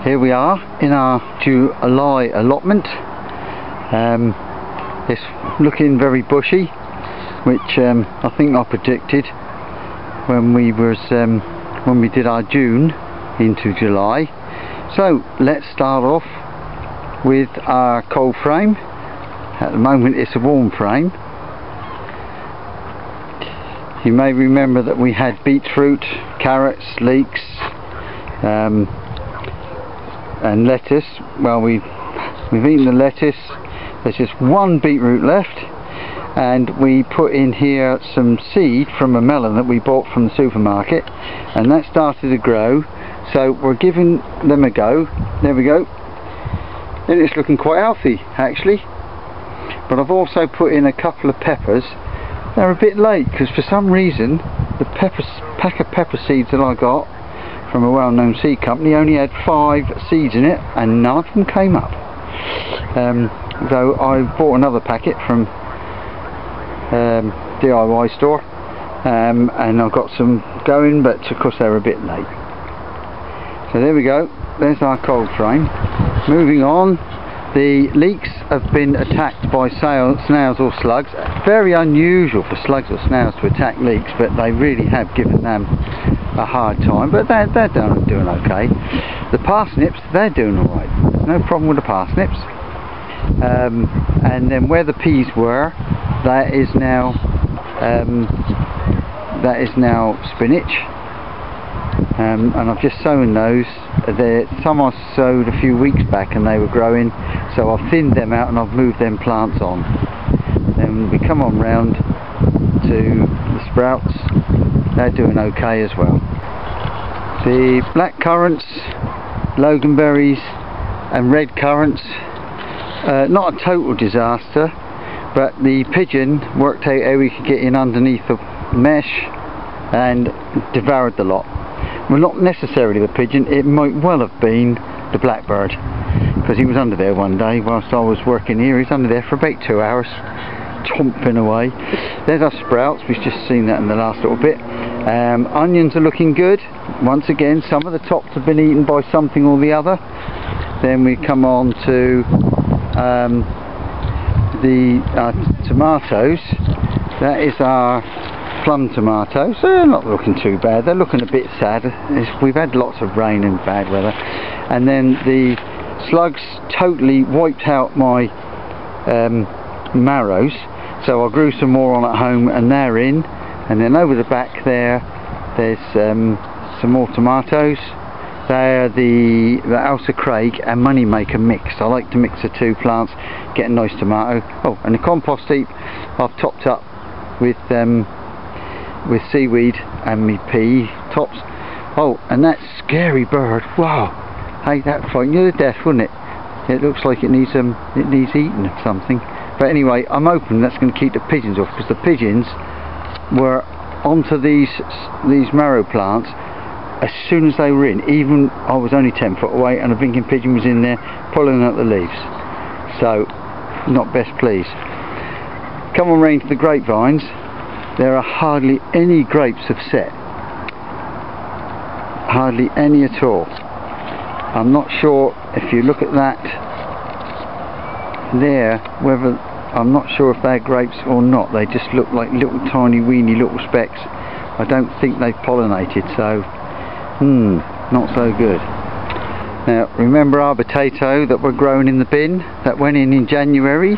Here we are in our July allotment. It's looking very bushy, which I think I predicted when we did our June into July. So let's start off with our cold frame. At the moment it's a warm frame. You may remember that we had beetroot, carrots, leeks, and lettuce. Well, we've eaten the lettuce. There's just one beetroot left, and we put in here some seed from a melon that we bought from the supermarket, and that started to grow, so we're giving them a go. There we go, and it's looking quite healthy actually. But I've also put in a couple of peppers. They're a bit late because for some reason the pack of pepper seeds that I got from a well-known seed company only had 5 seeds in it, and none of them came up. Though I bought another packet from DIY store, and I've got some going, but of course they're a bit late. So there we go, there's our cold frame. Moving on, the leeks have been attacked by snails or slugs. Very unusual for slugs or snails to attack leeks, but they really have given them a hard time, but they're doing okay. The parsnips, they're doing alright, no problem with the parsnips. And then where the peas were, that is now spinach, and I've just sown those. Some I sowed a few weeks back and they were growing, so I've thinned them out and I've moved them plants on. Then we come on round to the sprouts. They're doing okay as well. The blackcurrants, loganberries and red currants, not a total disaster, but the pigeon worked out how we could get in underneath the mesh and devoured the lot. Well, not necessarily the pigeon, it might well have been the blackbird, because he was under there one day whilst I was working here. He's under there for about 2 hours, chomping away. There's our sprouts, we've just seen that in the last little bit. Onions are looking good. Once again, some of the tops have been eaten by something or the other. Then we come on to the tomatoes. That is our plum tomatoes. They're not looking too bad, they're looking a bit sad. We've had lots of rain and bad weather. And then the slugs totally wiped out my marrows, so I grew some more on at home and they're in. And then over the back there's some more tomatoes. They're the Elsa Craig and Moneymaker mixed. I like to mix the two plants, get a nice tomato. Oh, and the compost heap I've topped up with seaweed and me pea tops. Oh, and that scary bird, wow, hey, that frightened you to death, wouldn't it? It looks like it needs eating or something. But anyway, I'm hoping that's going to keep the pigeons off, because the pigeons were onto these marrow plants as soon as they were in. Even I was only 10 foot away and a blinking pigeon was in there pulling out the leaves. So not best pleased. Come on round to the grapevines. There are hardly any grapes have set, hardly any at all. I'm not sure if you look at that there, whether, I'm not sure if they're grapes or not. They just look like little tiny weeny little specks. I don't think they've pollinated, so not so good. Now remember our potato that we're growing in the bin that went in January?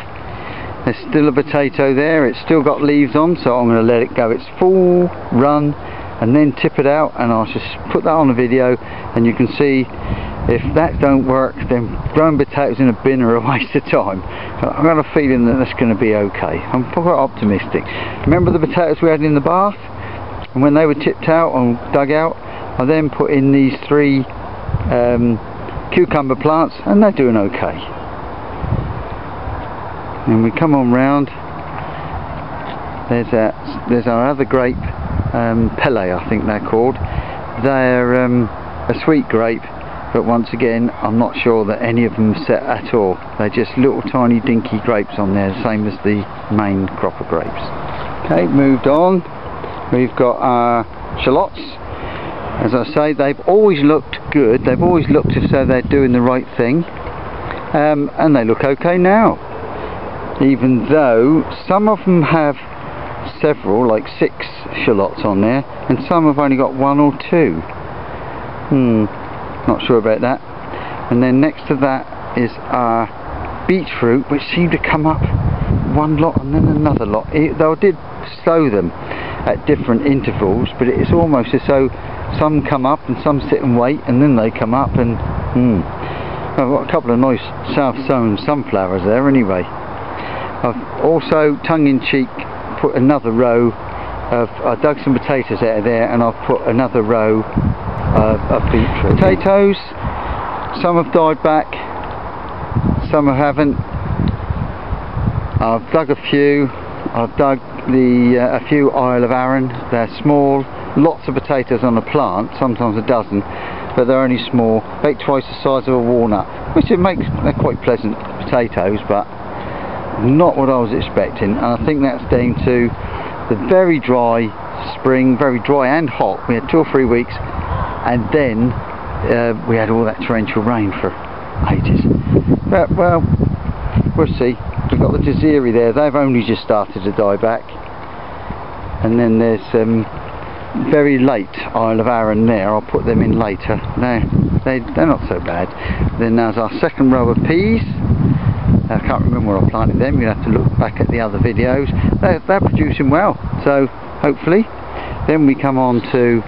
There's still a potato there, it's still got leaves on, so I'm going to let it go its full run and then tip it out, and I'll just put that on a video and you can see if that don't work, then growing potatoes in a bin are a waste of time. I've got a feeling that that's going to be okay. I'm quite optimistic. Remember the potatoes we had in the bath? And when they were tipped out and dug out, I then put in these 3 cucumber plants and they're doing okay. And we come on round, there's our other grape, Pele I think they're called. They're a sweet grape, but once again I'm not sure that any of them set at all. They're just little tiny dinky grapes on there, the same as the main crop of grapes. Okay, moved on. We've got our shallots. As I say, they've always looked good, they've always looked as though they're doing the right thing, and they look okay now, even though some of them have several, like 6 shallots on there, and some have only got 1 or 2. Not sure about that. And then next to that is our beetroot, which seemed to come up one lot and then another lot. Though I did sow them at different intervals, but it's almost as though some come up and some sit and wait, and then they come up, and I've got a couple of nice self-sown sunflowers there anyway. I've also, tongue-in-cheek, put another row of, I dug some potatoes out of there, and I've put another row of beetroot. Potatoes, some have died back, some haven't. I've dug a few. I've dug a few Isle of Arran. They're small, lots of potatoes on a plant, sometimes a dozen, but they're only small, about twice the size of a walnut, which they're quite pleasant potatoes, but not what I was expecting. And I think that's down to the very dry spring, very dry and hot. We had 2 or 3 weeks, and then we had all that torrential rain for ages. But well, we'll see. We've got the Jaziri there, they've only just started to die back, and then there's very late Isle of Arran there. I'll put them in later. They're not so bad. Then there's our second row of peas. I can't remember where I planted them, you'll have to look back at the other videos. They're producing well, so hopefully. Then we come on to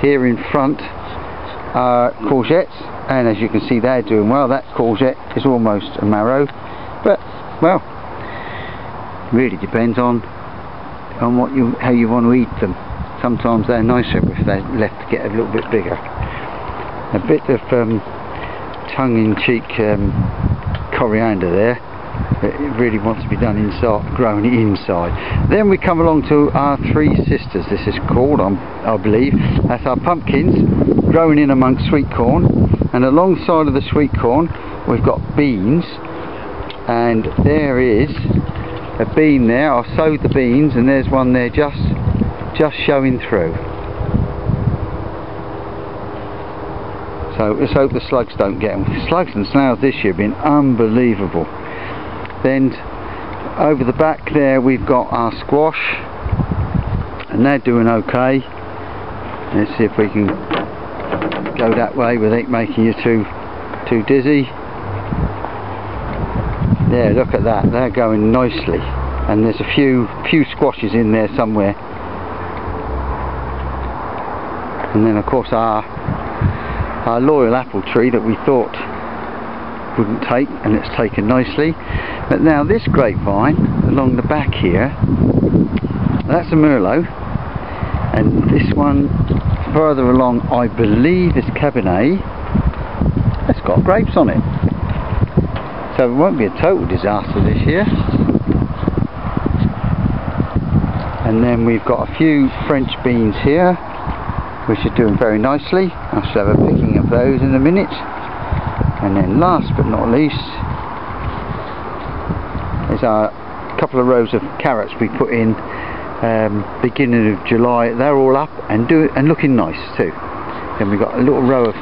here in front our courgettes, and as you can see they're doing well. That courgette is almost a marrow, but well, really depends on how you want to eat them. Sometimes they're nicer if they're left to get a little bit bigger. A bit of tongue-in-cheek coriander there. It really wants to be done inside, growing inside. Then we come along to our 3 sisters. This is called, I believe, that's our pumpkins growing in amongst sweet corn, and alongside of the sweet corn we've got beans. And there is a bean there. I sowed the beans, and there's one there just showing through. So let's hope the slugs don't get them. Slugs and snails this year have been unbelievable. Then over the back there we've got our squash, and they're doing okay. Let's see if we can go that way without making you too dizzy. Yeah, look at that, they're going nicely, and there's a few squashes in there somewhere. And then of course our loyal apple tree that we thought wouldn't take, and it's taken nicely. But now this grapevine along the back here, that's a Merlot, and this one further along I believe is Cabernet. It's got grapes on it. So it won't be a total disaster this year. And then we've got a few French beans here, which are doing very nicely. I shall have a picking of those in a minute. And then last but not least is our couple of rows of carrots we put in beginning of July. They're all up and looking nice too. Then we've got a little row of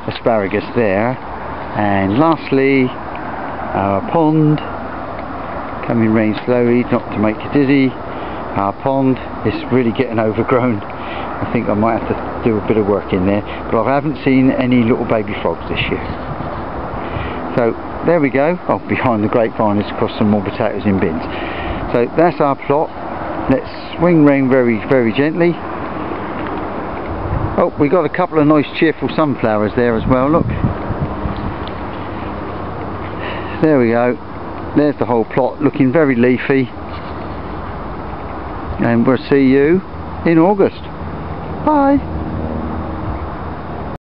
asparagus there. And lastly, our pond, coming rain slowly, not to make you dizzy. Our pond is really getting overgrown. I think I might have to do a bit of work in there, but I haven't seen any little baby frogs this year. So there we go. Oh, behind the grapevine is of course some more potatoes in bins. So that's our plot. Let's swing round very, very gently. Oh, we got a couple of nice cheerful sunflowers there as well, look. There we go. There's the whole plot, looking very leafy. And we'll see you in August. Bye.